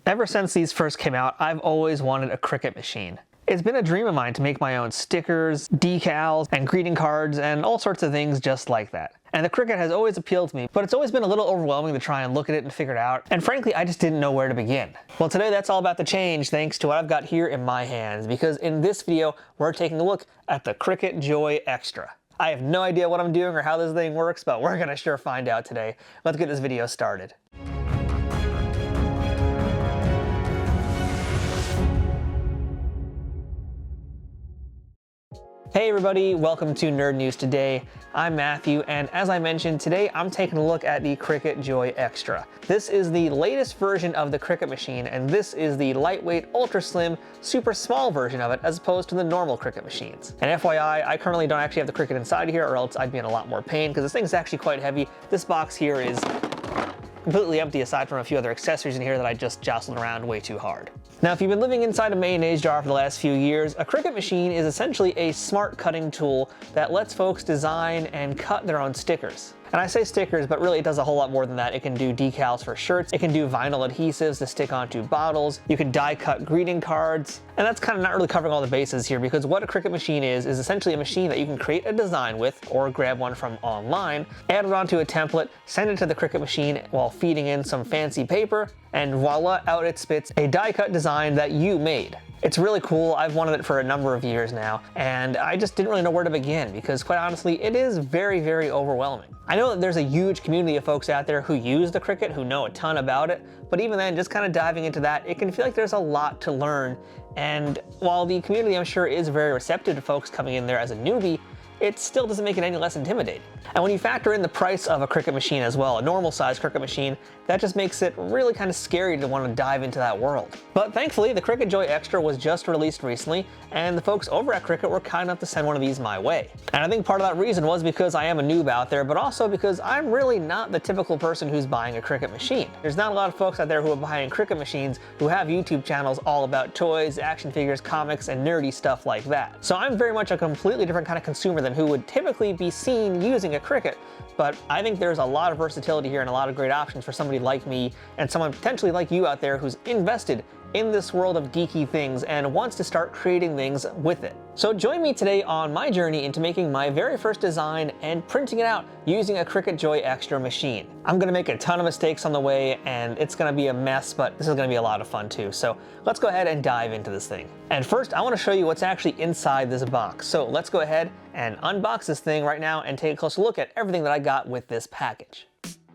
Ever since these first came out, I've always wanted a Cricut machine. It's been a dream of mine to make my own stickers, decals, and greeting cards, and all sorts of things just like that. And the Cricut has always appealed to me, but it's always been a little overwhelming to try and look at it and figure it out. And frankly, I just didn't know where to begin. Well, today that's all about to change thanks to what I've got here in my hands, because in this video, we're taking a look at the Cricut Joy Xtra. I have no idea what I'm doing or how this thing works, but we're gonna sure find out today. Let's get this video started. Hey everybody, welcome to Nerd News Today. I'm Matthew, and as I mentioned, today I'm taking a look at the Cricut Joy Xtra. This is the latest version of the Cricut machine, and this is the lightweight, ultra slim, super small version of it, as opposed to the normal Cricut machines. And FYI, I currently don't actually have the Cricut inside here, or else I'd be in a lot more pain, because this thing's actually quite heavy. This box here is completely empty aside from a few other accessories in here that I just jostled around way too hard. Now, if you've been living inside a mayonnaise jar for the last few years, a Cricut machine is essentially a smart cutting tool that lets folks design and cut their own stickers. And I say stickers, but really it does a whole lot more than that. It can do decals for shirts, it can do vinyl adhesives to stick onto bottles, you can die cut greeting cards, and that's kind of not really covering all the bases here, because what a Cricut machine is essentially a machine that you can create a design with, or grab one from online, add it onto a template, send it to the Cricut machine while feeding in some fancy paper, and voila, out it spits a die cut design that you made. It's really cool. I've wanted it for a number of years now, and I just didn't really know where to begin because, quite honestly, it is very, very overwhelming. I know that there's a huge community of folks out there who use the Cricut, who know a ton about it, but even then, just kind of diving into that, it can feel like there's a lot to learn. And while the community, I'm sure, is very receptive to folks coming in there as a newbie, it still doesn't make it any less intimidating. And when you factor in the price of a Cricut machine as well, a normal size Cricut machine, that just makes it really kind of scary to want to dive into that world. But thankfully, the Cricut Joy Xtra was just released recently, and the folks over at Cricut were kind enough to send one of these my way. And I think part of that reason was because I am a noob out there, but also because I'm really not the typical person who's buying a Cricut machine. There's not a lot of folks out there who are buying Cricut machines who have YouTube channels all about toys, action figures, comics, and nerdy stuff like that. So I'm very much a completely different kind of consumer than who would typically be seen using a Cricut, but I think there's a lot of versatility here and a lot of great options for somebody like me and someone potentially like you out there who's invested in this world of geeky things and wants to start creating things with it. So join me today on my journey into making my very first design and printing it out using a Cricut Joy Xtra machine. I'm gonna make a ton of mistakes on the way and it's gonna be a mess, but this is gonna be a lot of fun too. So let's go ahead and dive into this thing. And first, I wanna show you what's actually inside this box. So let's go ahead and unbox this thing right now and take a closer look at everything that I got with this package.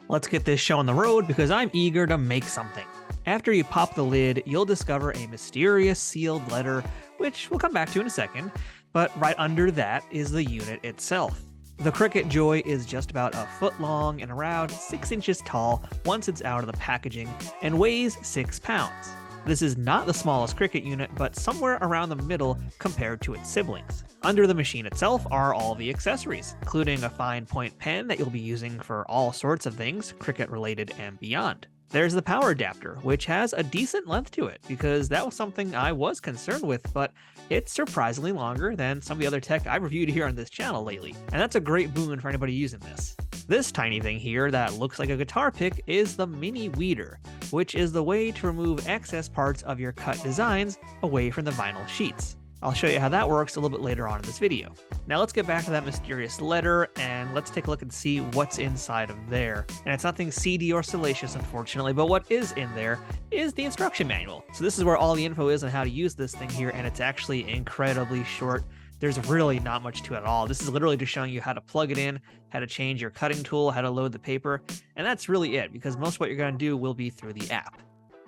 Let's get this show on the road because I'm eager to make something. After you pop the lid, you'll discover a mysterious sealed letter, which we'll come back to in a second, but right under that is the unit itself. The Cricut Joy is just about a foot long and around 6 inches tall once it's out of the packaging and weighs 6 pounds. This is not the smallest Cricut unit, but somewhere around the middle compared to its siblings. Under the machine itself are all the accessories, including a fine point pen that you'll be using for all sorts of things, Cricut related and beyond. There's the power adapter, which has a decent length to it, because that was something I was concerned with, but it's surprisingly longer than some of the other tech I've reviewed here on this channel lately, and that's a great boon for anybody using this. This tiny thing here that looks like a guitar pick is the mini weeder, which is the way to remove excess parts of your cut designs away from the vinyl sheets. I'll show you how that works a little bit later on in this video. Now let's get back to that mysterious letter and let's take a look and see what's inside of there. And it's nothing seedy or salacious, unfortunately, but what is in there is the instruction manual. So this is where all the info is on how to use this thing here, and it's actually incredibly short. There's really not much to it at all. This is literally just showing you how to plug it in, how to change your cutting tool, how to load the paper, and that's really it, because most of what you're going to do will be through the app.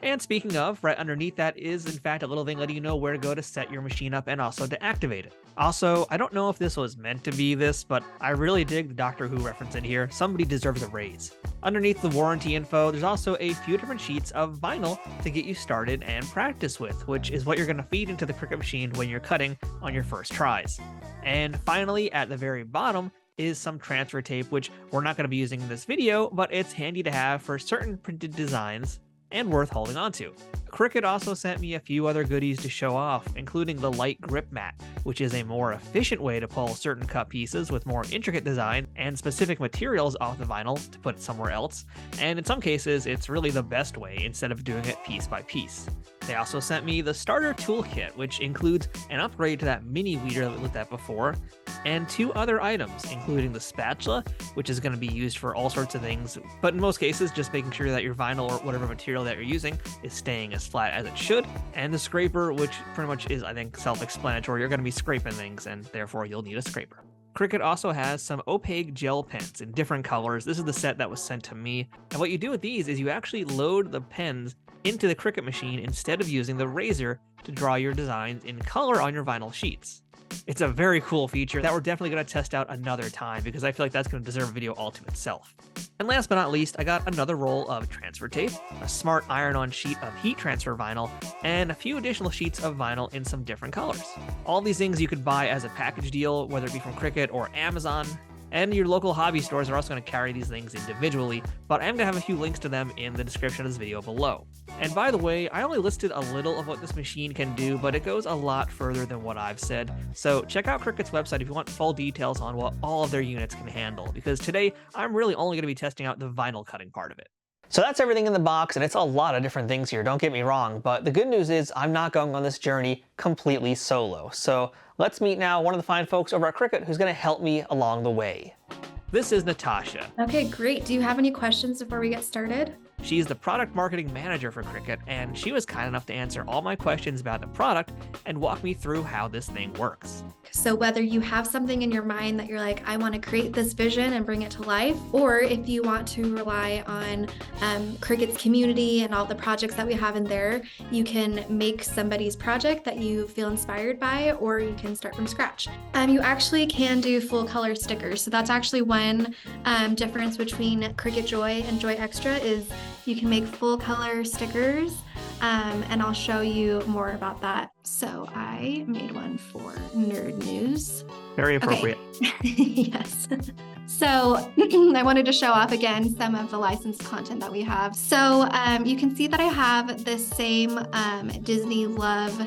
And speaking of, right underneath that is in fact a little thing letting you know where to go to set your machine up and also to activate it. Also, I don't know if this was meant to be this, but I really dig the Doctor Who reference in here. Somebody deserves a raise. Underneath the warranty info, there's also a few different sheets of vinyl to get you started and practice with, which is what you're going to feed into the Cricut machine when you're cutting on your first tries. And finally, at the very bottom is some transfer tape, which we're not going to be using in this video, but it's handy to have for certain printed designs and worth holding onto. Cricut also sent me a few other goodies to show off, including the light grip mat, which is a more efficient way to pull certain cut pieces with more intricate design and specific materials off the vinyl to put it somewhere else, and in some cases it's really the best way instead of doing it piece by piece. They also sent me the starter toolkit, which includes an upgrade to that mini weeder that we looked at before, and 2 other items, including the spatula, which is going to be used for all sorts of things, but in most cases just making sure that your vinyl or whatever material that you're using is staying as flat as it should, and the scraper, which pretty much is, I think, self-explanatory. You're going to be scraping things, and therefore you'll need a scraper. Cricut also has some opaque gel pens in different colors. This is the set that was sent to me, and what you do with these is you actually load the pens into the Cricut machine instead of using the razor to draw your designs in color on your vinyl sheets. It's a very cool feature that we're definitely going to test out another time because I feel like that's going to deserve a video all to itself. And last but not least, I got another roll of transfer tape, a smart iron-on sheet of heat transfer vinyl, and a few additional sheets of vinyl in some different colors. All these things you could buy as a package deal, whether it be from Cricut or Amazon. And your local hobby stores are also going to carry these things individually, but I am going to have a few links to them in the description of this video below. And by the way, I only listed a little of what this machine can do, but it goes a lot further than what I've said. So check out Cricut's website if you want full details on what all of their units can handle, because today I'm really only going to be testing out the vinyl cutting part of it. So that's everything in the box, and it's a lot of different things here, don't get me wrong, but the good news is I'm not going on this journey completely solo. So let's meet now one of the fine folks over at Cricut who's going to help me along the way. This is Natasha. Okay, great. Do you have any questions before we get started? She's the product marketing manager for Cricut, and she was kind enough to answer all my questions about the product and walk me through how this thing works. So whether you have something in your mind that you're like, I want to create this vision and bring it to life, or if you want to rely on Cricut's community and all the projects that we have in there, you can make somebody's project that you feel inspired by, or you can start from scratch. You actually can do full color stickers. So that's actually one difference between Cricut Joy and Joy Xtra is you can make full color stickers, and I'll show you more about that. So I made one for Nerd News. Very appropriate. Okay. Yes. So I wanted to show off again some of the licensed content that we have. So you can see that I have the same Disney Love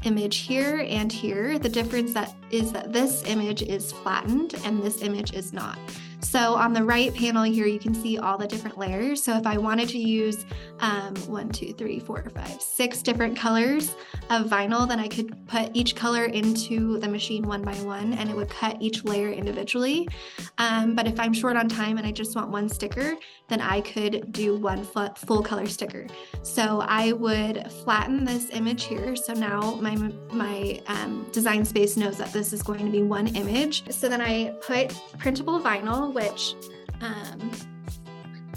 image here and here. The difference is that this image is flattened and this image is not. So on the right panel here, you can see all the different layers. So if I wanted to use 6 different colors of vinyl, then I could put each color into the machine one by one and it would cut each layer individually. But if I'm short on time and I just want one sticker, then I could do one full color sticker. So I would flatten this image here. So now my design space knows that this is going to be one image. So then I put printable vinyl, which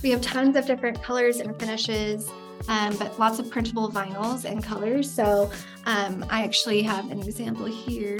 we have tons of different colors and finishes, but lots of printable vinyls and colors. So I actually have an example here.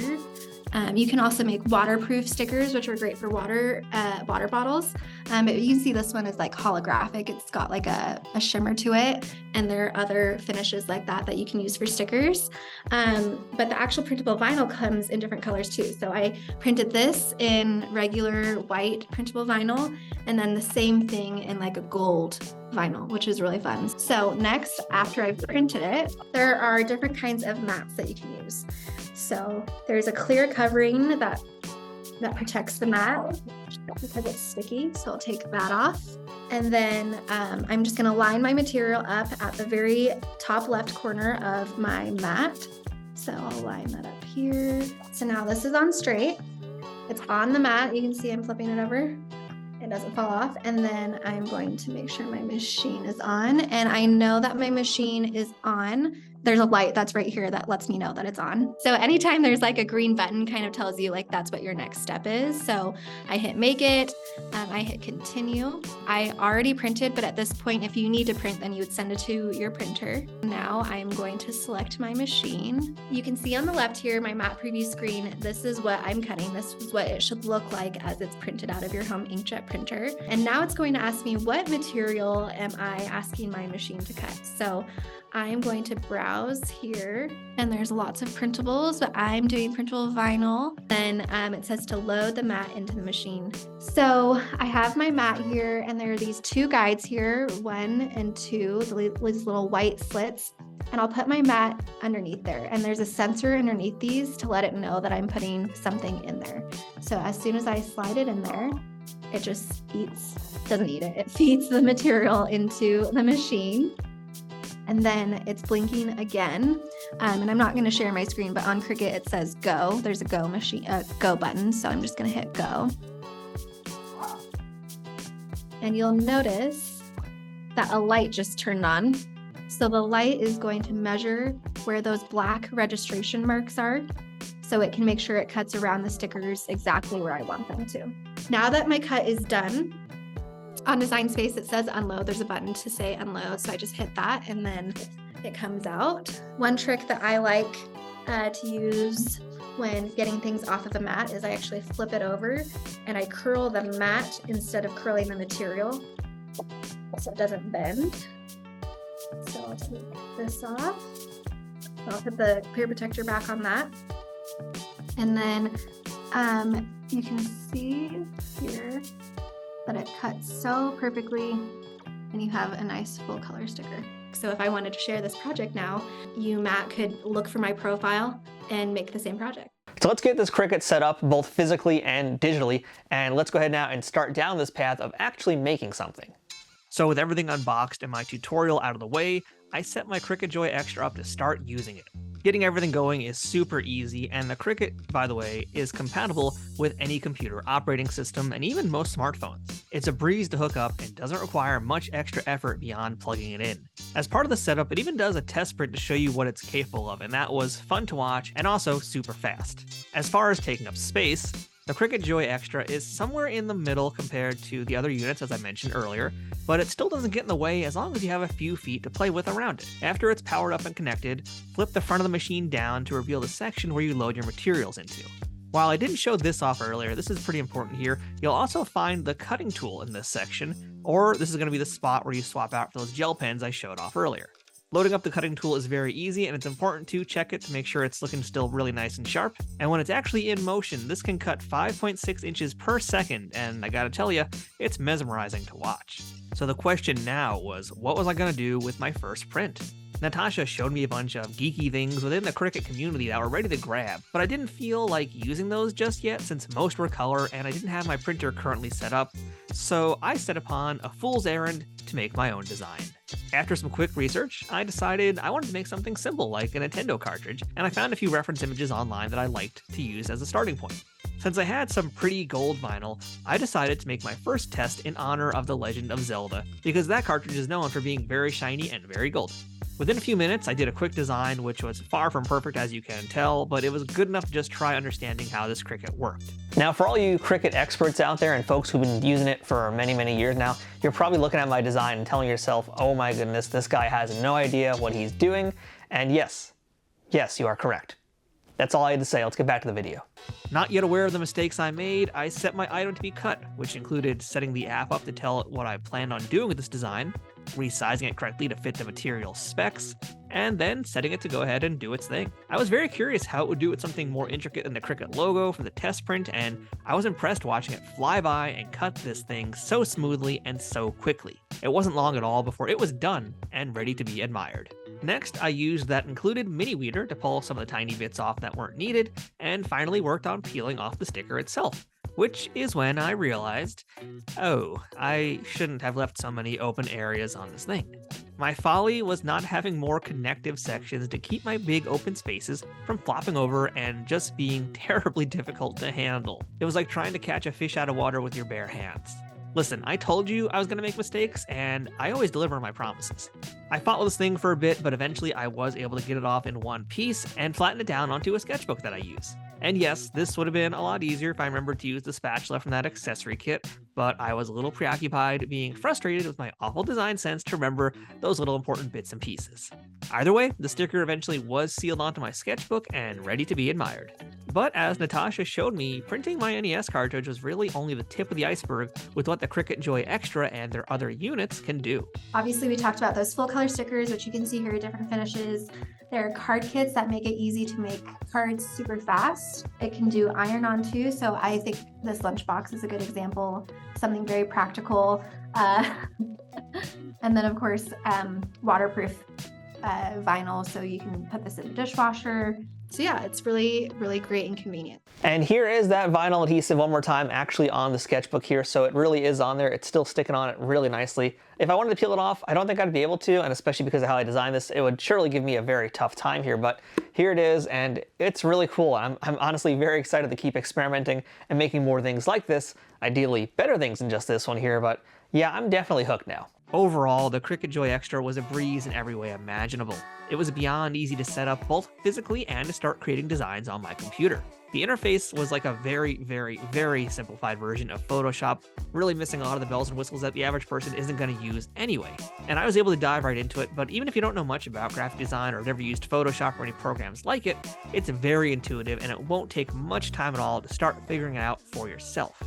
You can also make waterproof stickers, which are great for water bottles. But you can see this one is like holographic. It's got like a shimmer to it, and there are other finishes like that you can use for stickers. But the actual printable vinyl comes in different colors too. So I printed this in regular white printable vinyl, and then the same thing in like a gold vinyl, which is really fun. So next, after I've printed it, there are different kinds of mats that you can use. So there's a clear covering that protects the mat because it's sticky. So I'll take that off. And then I'm just gonna line my material up at the very top left corner of my mat. So I'll line that up here. So now this is on straight. It's on the mat. You can see I'm flipping it over. It doesn't fall off. And then I'm going to make sure my machine is on. And I know that my machine is on. There's a light that's right here that lets me know that it's on. So anytime there's like a green button, kind of tells you like that's what your next step is. So I hit make it, I hit continue. I already printed, but at this point, if you need to print, then you would send it to your printer. Now I'm going to select my machine. You can see on the left here, my mat preview screen, this is what I'm cutting. This is what it should look like as it's printed out of your home inkjet printer. And now it's going to ask me what material am I asking my machine to cut. So I'm going to browse here, and there's lots of printables, but I'm doing printable vinyl. Then it says to load the mat into the machine. So I have my mat here, and there are these two guides here, 1 and 2, these little white slits. And I'll put my mat underneath there, and there's a sensor underneath these to let it know that I'm putting something in there. So as soon as I slide it in there, it just it feeds the material into the machine. And then it's blinking again. And I'm not going to share my screen, but on Cricut it says go. There's a go button, so I'm just going to hit go. And you'll notice that a light just turned on. So the light is going to measure where those black registration marks are, so it can make sure it cuts around the stickers exactly where I want them to. Now that my cut is done, on Design Space it says unload. There's a button to say unload, so I just hit that and then it comes out. One trick that I like to use when getting things off of a mat is I actually flip it over and I curl the mat instead of curling the material so it doesn't bend. So I'll take this off. I'll put the clear protector back on that. And then you can see here that it cuts so perfectly and you have a nice full color sticker. So if I wanted to share this project now, you, Matt, could look for my profile and make the same project. So let's get this Cricut set up both physically and digitally, and let's go ahead now and start down this path of actually making something. So with everything unboxed and my tutorial out of the way, I set my Cricut Joy Xtra up to start using it. Getting everything going is super easy, and the Cricut, by the way, is compatible with any computer operating system and even most smartphones. It's a breeze to hook up and doesn't require much extra effort beyond plugging it in. As part of the setup, it even does a test print to show you what it's capable of, and that was fun to watch and also super fast. As far as taking up space, the Cricut Joy Xtra is somewhere in the middle compared to the other units, as I mentioned earlier, but it still doesn't get in the way as long as you have a few feet to play with around it. After it's powered up and connected, flip the front of the machine down to reveal the section where you load your materials into. While I didn't show this off earlier, this is pretty important here, you'll also find the cutting tool in this section, or this is going to be the spot where you swap out for those gel pens I showed off earlier. Loading up the cutting tool is very easy, and it's important to check it to make sure it's looking still really nice and sharp. And when it's actually in motion, this can cut 5.6 inches per second, and I gotta tell you, it's mesmerizing to watch. So the question now was, what was I gonna do with my first print? Natasha showed me a bunch of geeky things within the Cricut community that were ready to grab, but I didn't feel like using those just yet since most were color and I didn't have my printer currently set up, so I set upon a fool's errand to make my own design. After some quick research, I decided I wanted to make something simple like a Nintendo cartridge, and I found a few reference images online that I liked to use as a starting point. Since I had some pretty gold vinyl, I decided to make my first test in honor of The Legend of Zelda, because that cartridge is known for being very shiny and very gold. Within a few minutes, I did a quick design, which was far from perfect as you can tell, but it was good enough to just try understanding how this Cricut worked. Now, for all you Cricut experts out there and folks who've been using it for many, many years now, you're probably looking at my design and telling yourself, oh my goodness, this guy has no idea what he's doing. And yes, you are correct. That's all I had to say. Let's get back to the video. Not yet aware of the mistakes I made, I set my item to be cut, which included setting the app up to tell it what I planned on doing with this design, resizing it correctly to fit the material specs, and then setting it to go ahead and do its thing. I was very curious how it would do with something more intricate than the Cricut logo for the test print, and I was impressed watching it fly by and cut this thing so smoothly and so quickly. It wasn't long at all before it was done and ready to be admired. Next, I used that included mini weeder to pull some of the tiny bits off that weren't needed, and finally worked on peeling off the sticker itself, which is when I realized, oh, I shouldn't have left so many open areas on this thing. My folly was not having more connective sections to keep my big open spaces from flopping over and just being terribly difficult to handle. It was like trying to catch a fish out of water with your bare hands. Listen, I told you I was going to make mistakes, and I always deliver on my promises. I fought with this thing for a bit, but eventually I was able to get it off in one piece and flatten it down onto a sketchbook that I use. And yes, this would have been a lot easier if I remembered to use the spatula from that accessory kit, but I was a little preoccupied being frustrated with my awful design sense to remember those little important bits and pieces. Either way, the sticker eventually was sealed onto my sketchbook and ready to be admired. But as Natasha showed me, printing my NES cartridge was really only the tip of the iceberg with what the Cricut Joy Xtra and their other units can do. Obviously, we talked about those full color stickers, which you can see here, different finishes. There are card kits that make it easy to make cards super fast. It can do iron on too, so I think this lunchbox is a good example, something very practical. And then of course, waterproof vinyl, so you can put this in the dishwasher. So yeah, it's really, really great and convenient. And here is that vinyl adhesive one more time, actually on the sketchbook here, so it really is on there. It's still sticking on it really nicely. If I wanted to peel it off, I don't think I'd be able to, and especially because of how I designed this, it would surely give me a very tough time here, but here it is, and it's really cool. I'm honestly very excited to keep experimenting and making more things like this, ideally better things than just this one here, but yeah, I'm definitely hooked now. Overall, the Cricut Joy Xtra was a breeze in every way imaginable. It was beyond easy to set up both physically and to start creating designs on my computer. The interface was like a very, very, very simplified version of Photoshop, really missing a lot of the bells and whistles that the average person isn't going to use anyway. And I was able to dive right into it, but even if you don't know much about graphic design or have never used Photoshop or any programs like it, it's very intuitive and it won't take much time at all to start figuring it out for yourself.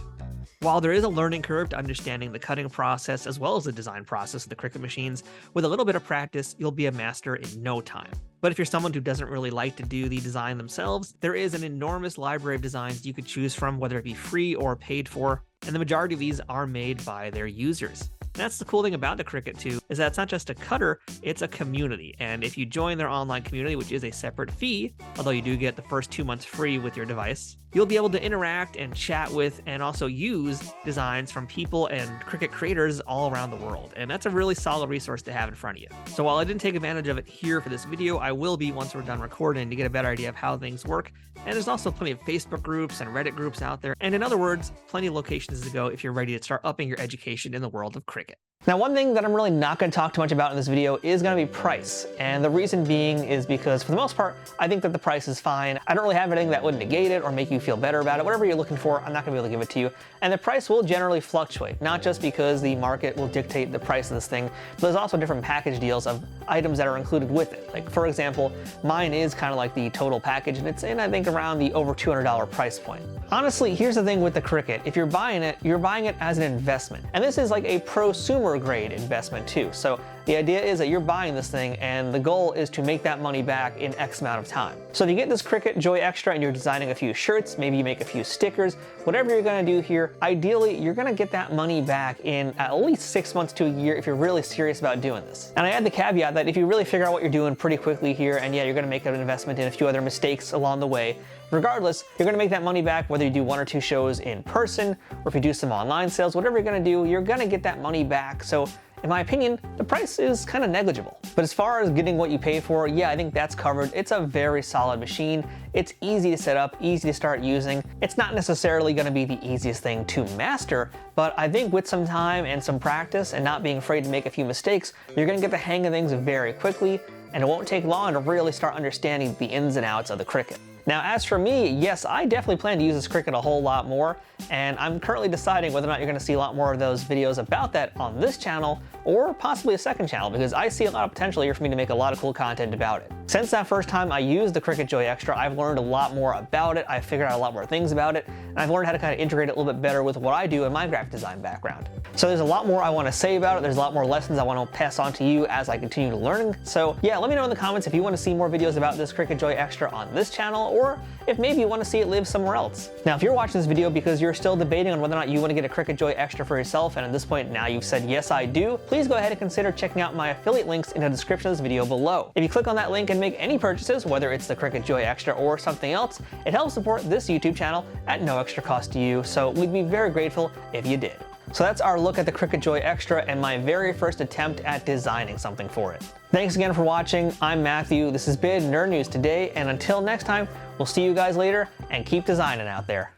While there is a learning curve to understanding the cutting process as well as the design process of the Cricut machines, with a little bit of practice, you'll be a master in no time. But if you're someone who doesn't really like to do the design themselves, there is an enormous library of designs you could choose from, whether it be free or paid for, and the majority of these are made by their users. That's the cool thing about the Cricut too, is that it's not just a cutter, it's a community. And if you join their online community, which is a separate fee, although you do get the first 2 months free with your device, you'll be able to interact and chat with and also use designs from people and Cricut creators all around the world. And that's a really solid resource to have in front of you. So while I didn't take advantage of it here for this video, I will be once we're done recording to get a better idea of how things work. And there's also plenty of Facebook groups and Reddit groups out there. And in other words, plenty of locations to go if you're ready to start upping your education in the world of Cricut. Now, one thing that I'm really not going to talk too much about in this video is going to be price. And the reason being is because for the most part, I think that the price is fine. I don't really have anything that would negate it or make you feel better about it. Whatever you're looking for, I'm not going to be able to give it to you. And the price will generally fluctuate, not just because the market will dictate the price of this thing, but there's also different package deals of items that are included with it. Like, for example, mine is kind of like the total package, and it's in, I think, around the over $200 price point. Honestly, here's the thing with the Cricut. If you're buying it as an investment. And this is like a prosumer grade investment too. So the idea is that you're buying this thing and the goal is to make that money back in X amount of time. So if you get this Cricut Joy Xtra and you're designing a few shirts, maybe you make a few stickers, whatever you're gonna do here, ideally you're gonna get that money back in at least 6 months to a year if you're really serious about doing this. And I add the caveat that if you really figure out what you're doing pretty quickly here, and yeah, you're gonna make an investment in a few other mistakes along the way, regardless, you're gonna make that money back whether you do 1 or 2 shows in person, or if you do some online sales, whatever you're gonna do, you're gonna get that money back. So in my opinion, the price is kind of negligible. But as far as getting what you pay for, yeah, I think that's covered. It's a very solid machine. It's easy to set up, easy to start using. It's not necessarily gonna be the easiest thing to master, but I think with some time and some practice and not being afraid to make a few mistakes, you're gonna get the hang of things very quickly, and it won't take long to really start understanding the ins and outs of the Cricut. Now, as for me, yes, I definitely plan to use this Cricut a whole lot more, and I'm currently deciding whether or not you're gonna see a lot more of those videos about that on this channel, or possibly a second channel, because I see a lot of potential here for me to make a lot of cool content about it. Since that first time I used the Cricut Joy Xtra, I've learned a lot more about it, I've figured out a lot more things about it, and I've learned how to kind of integrate it a little bit better with what I do in my graphic design background. So there's a lot more I want to say about it, there's a lot more lessons I want to pass on to you as I continue learning. So yeah, let me know in the comments if you want to see more videos about this Cricut Joy Xtra on this channel, or if maybe you want to see it live somewhere else. Now, if you're watching this video because you're still debating on whether or not you want to get a Cricut Joy Xtra for yourself, and at this point now you've said yes I do, please go ahead and consider checking out my affiliate links in the description of this video below. If you click on that link and make any purchases, whether it's the Cricut Joy Xtra or something else, it helps support this YouTube channel at no extra cost to you, so we'd be very grateful if you did. So that's our look at the Cricut Joy Xtra and my very first attempt at designing something for it. Thanks again for watching. I'm Matthew. This has been Nerd News Today, and until next time, we'll see you guys later, and keep designing out there.